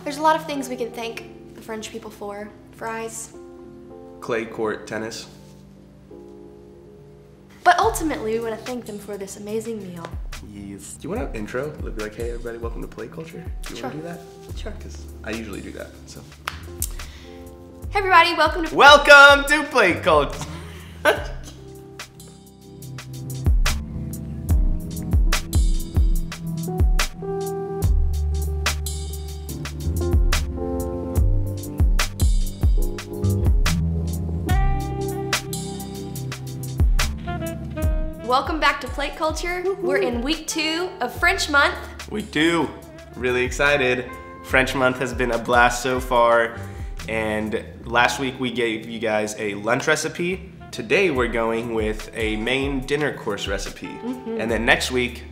There's a lot of things we can thank the French people for. Fries. Clay court tennis. But ultimately, we want to thank them for this amazing meal. Yes. Do you want an intro? Be like, hey everybody, welcome to Plate Culture? Do you want to do that? Sure. Because I usually do that, so. Hey everybody, welcome to Plate Culture! Welcome back to Plate Culture. We're in week 2 of French month. Week 2. Really excited. French month has been a blast so far. And last week we gave you guys a lunch recipe. Today we're going with a main dinner course recipe. And then next week,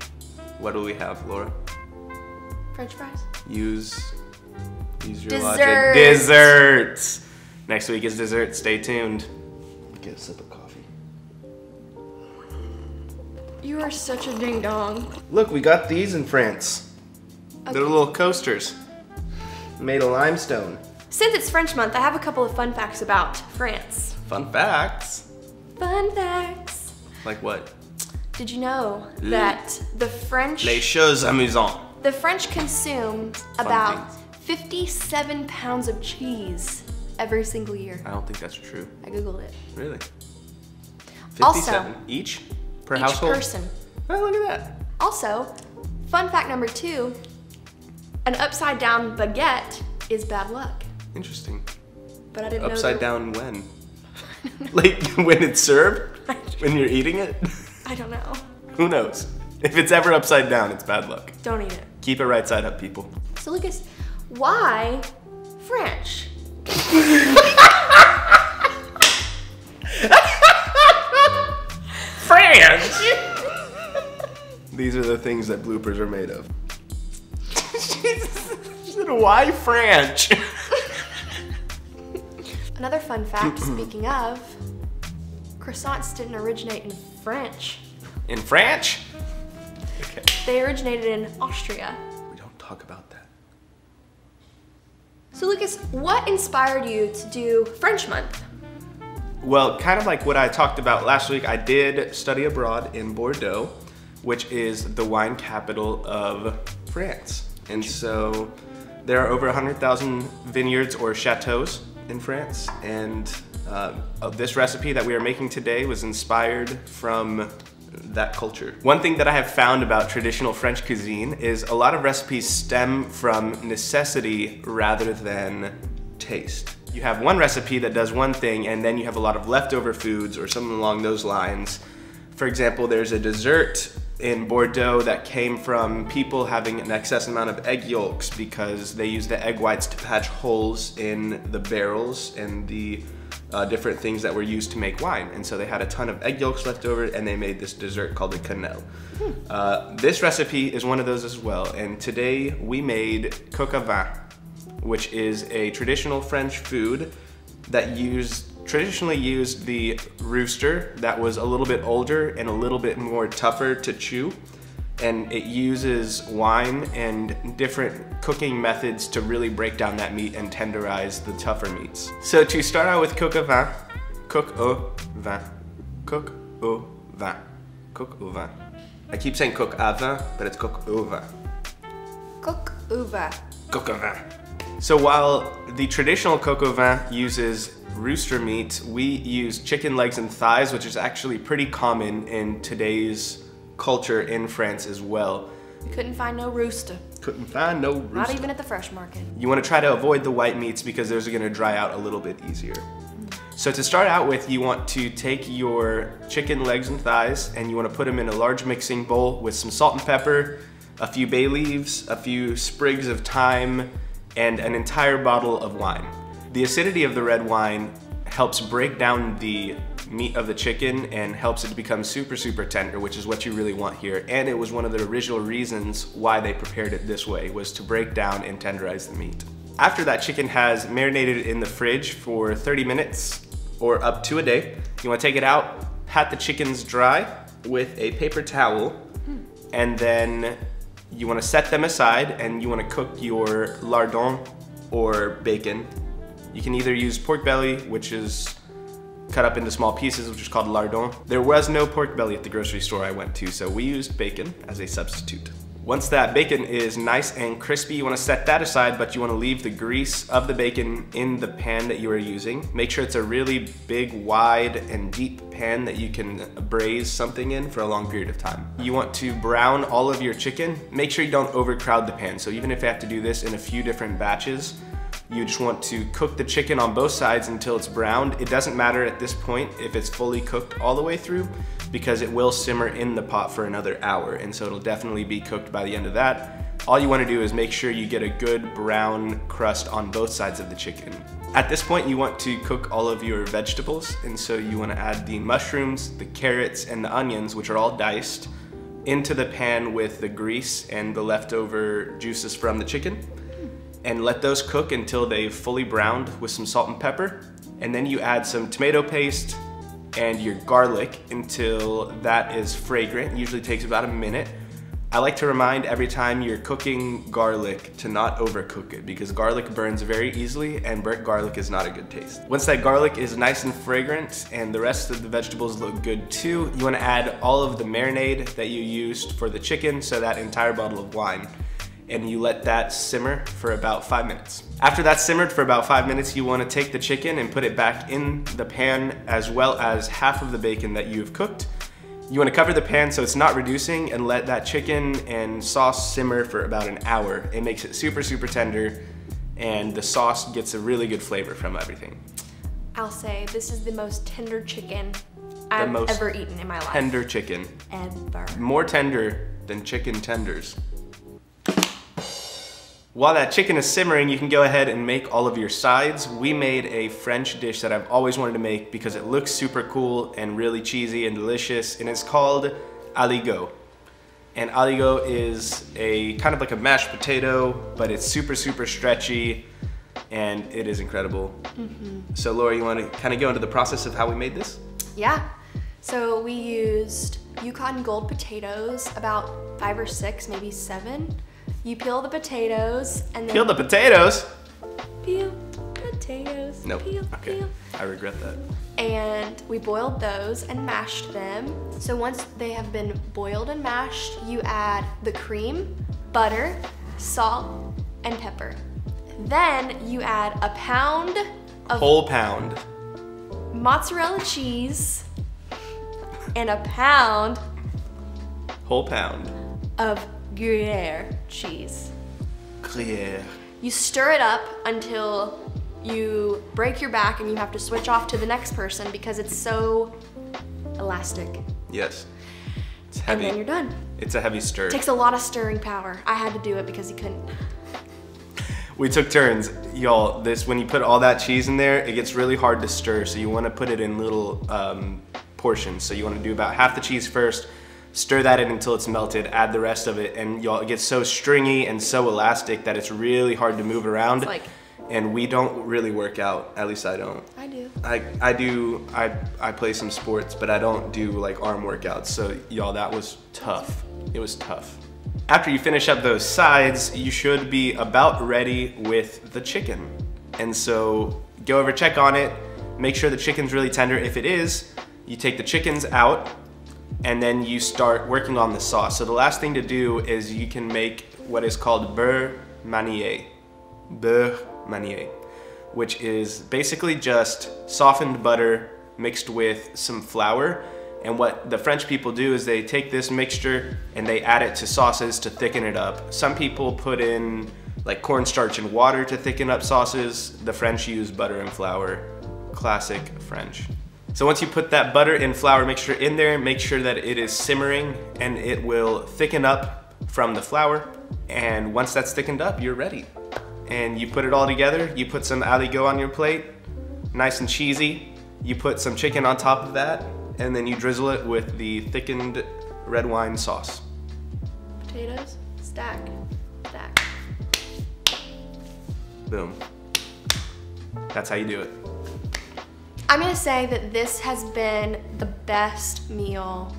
what do we have, Laura? French fries. Use your Dessert. logic. Desserts. Next week is dessert. Stay tuned. Get a sip of coffee. You are such a ding dong. Look, we got these in France. Okay. They're little coasters made of limestone. Since it's French month, I have a couple of fun facts about France. Fun facts. Fun facts. Like what? Did you know that the French... Les choses amusantes. The French consume about 57 pounds of cheese every single year. I don't think that's true. I googled it. Really? Also, 57 each per each household? person. Oh, look at that. Also, fun fact number 2, an upside down baguette is bad luck. Interesting. But I didn't know Upside down when? Like when it's served? When you're eating it? I don't know. Who knows? If it's ever upside down, it's bad luck. Don't eat it. Keep it right side up, people. So Lucas, why French? French! These are the things that bloopers are made of. She said, why French? Another fun fact, speaking of, croissants didn't originate in French. In French? Okay. They originated in Austria. We don't talk about that. So Lucas, what inspired you to do French month? Well, kind of like what I talked about last week, I did study abroad in Bordeaux, which is the wine capital of France. And so there are over 100,000 vineyards or chateaus in France. And this recipe that we are making today was inspired from that culture. One thing that I have found about traditional French cuisine is a lot of recipes stem from necessity rather than taste. You have one recipe that does one thing and then you have a lot of leftover foods or something along those lines. For example, there's a dessert in Bordeaux that came from people having an excess amount of egg yolks because they used the egg whites to patch holes in the barrels and the different things that were used to make wine. And so they had a ton of egg yolks left over and they made this dessert called a quenelle. This recipe is one of those as well. And today we made coq au vin, which is a traditional French food that traditionally used the rooster that was a little bit older and a little bit more tougher to chew. And it uses wine and different cooking methods to really break down that meat and tenderize the tougher meats. So to start out with coq au vin, coq au vin, coq au vin, coq au vin. I keep saying coq au vin, but it's coq au vin. Coq au vin. Coq au vin. So while the traditional coq au vin uses rooster meat, we use chicken legs and thighs, which is actually pretty common in today's culture in France as well. Couldn't find no rooster. Couldn't find no rooster. Not even at the fresh market. You want to try to avoid the white meats because those are going to dry out a little bit easier. So to start out with, you want to take your chicken legs and thighs and you want to put them in a large mixing bowl with some salt and pepper, a few bay leaves, a few sprigs of thyme, and an entire bottle of wine. The acidity of the red wine helps break down the meat of the chicken and helps it to become super, super tender, which is what you really want here. And it was one of the original reasons why they prepared it this way, was to break down and tenderize the meat. After that chicken has marinated in the fridge for 30 minutes or up to a day, you want to take it out, pat the chickens dry with a paper towel, and then you want to set them aside and you want to cook your lardons or bacon. You can either use pork belly, which is cut up into small pieces, which is called lardon. There was no pork belly at the grocery store I went to, so we used bacon as a substitute. Once that bacon is nice and crispy, you want to set that aside, but you want to leave the grease of the bacon in the pan that you are using. Make sure it's a really big, wide, and deep pan that you can braise something in for a long period of time. You want to brown all of your chicken. Make sure you don't overcrowd the pan. So even if you have to do this in a few different batches, you just want to cook the chicken on both sides until it's browned. It doesn't matter at this point if it's fully cooked all the way through, because it will simmer in the pot for another hour, and so it'll definitely be cooked by the end of that. All you want to do is make sure you get a good brown crust on both sides of the chicken. At this point, you want to cook all of your vegetables, and so you want to add the mushrooms, the carrots, and the onions, which are all diced, into the pan with the grease and the leftover juices from the chicken, and let those cook until they've fully browned with some salt and pepper. And then you add some tomato paste and your garlic until that is fragrant. It usually takes about a minute. I like to remind every time you're cooking garlic to not overcook it, because garlic burns very easily and burnt garlic is not a good taste. Once that garlic is nice and fragrant and the rest of the vegetables look good too, you want to add all of the marinade that you used for the chicken, so that entire bottle of wine, and you let that simmer for about 5 minutes. After that's simmered for about 5 minutes, you want to take the chicken and put it back in the pan, as well as half of the bacon that you've cooked. You want to cover the pan so it's not reducing, and let that chicken and sauce simmer for about an hour. It makes it super, super tender, and the sauce gets a really good flavor from everything. I'll say this is the most tender chicken I've ever eaten in my life. Tender chicken. Ever. More tender than chicken tenders. While that chicken is simmering, you can go ahead and make all of your sides. We made a French dish that I've always wanted to make because it looks super cool and really cheesy and delicious, and it's called Aligot. And Aligot is a kind of like a mashed potato, but it's super, super stretchy, and it is incredible. So Laura, you want to kind of go into the process of how we made this? Yeah. So we used Yukon Gold potatoes, about 5 or 6, maybe 7. You peel the potatoes and then... Peel the potatoes? Peel potatoes. Nope. Peel, okay. peel. I regret that. And we boiled those and mashed them. So once they have been boiled and mashed, you add the cream, butter, salt, and pepper. Then you add a pound of... Whole pound. Mozzarella cheese and a pound... Whole pound. Of Gruyere cheese. Gruyere. You stir it up until you break your back and you have to switch off to the next person because it's so elastic. Yes. It's heavy. And then you're done. It's a heavy stir. It takes a lot of stirring power. I had to do it because he couldn't. We took turns. Y'all, when you put all that cheese in there, it gets really hard to stir, so you want to put it in little portions. So you want to do about half the cheese first, stir that in until it's melted, add the rest of it, and y'all, it gets so stringy and so elastic that it's really hard to move around. And we don't really work out, at least I don't. I do. I play some sports, but I don't do like arm workouts, so y'all, that was tough. It was tough. After you finish up those sides, you should be about ready with the chicken. And so go over, check on it, make sure the chicken's really tender. If it is, you take the chickens out, and then you start working on the sauce. So the last thing to do is you can make what is called beurre manier. Beurre manier, which is basically just softened butter mixed with some flour. And what the French people do is they take this mixture and they add it to sauces to thicken it up. Some people put in like cornstarch and water to thicken up sauces. The French use butter and flour. Classic French. So once you put that butter and flour mixture in there, make sure that it is simmering and it will thicken up from the flour. And once that's thickened up, you're ready. And you put it all together, you put some aligot on your plate, nice and cheesy. You put some chicken on top of that, and then you drizzle it with the thickened red wine sauce. Potatoes, stack, stack. Boom. That's how you do it. I'm gonna say that this has been the best meal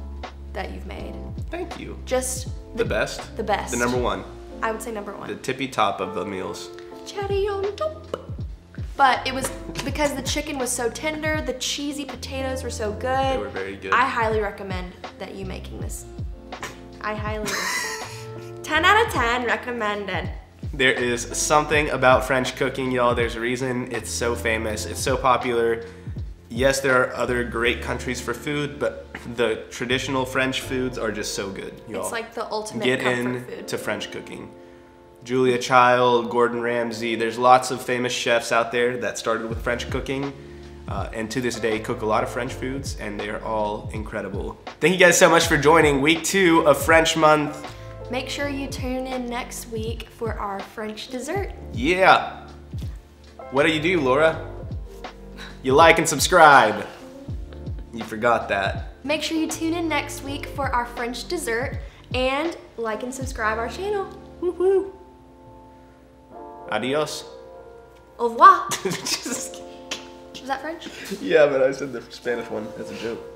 that you've made. Thank you. Just the best? The best. The number one. I would say number one. The tippy top of the meals. cherry on top. But it was because the chicken was so tender, the cheesy potatoes were so good. They were very good. I highly recommend that you making this. I highly 10 out of 10 recommended. There is something about French cooking, y'all. There's a reason it's so famous. It's so popular. Yes, there are other great countries for food, but the traditional French foods are just so good, y'all. It's like the ultimate Get comfort food. into French cooking. Julia Child, Gordon Ramsay, there's lots of famous chefs out there that started with French cooking and to this day cook a lot of French foods, and they are all incredible. Thank you guys so much for joining week 2 of French Month. Make sure you tune in next week for our French dessert. Yeah. What do you do, Laura? You like and subscribe. You forgot that. Make sure you tune in next week for our French dessert and like and subscribe our channel. Woo-hoo. Adios. Au revoir. Was that French? Yeah, but I said the Spanish one as a joke.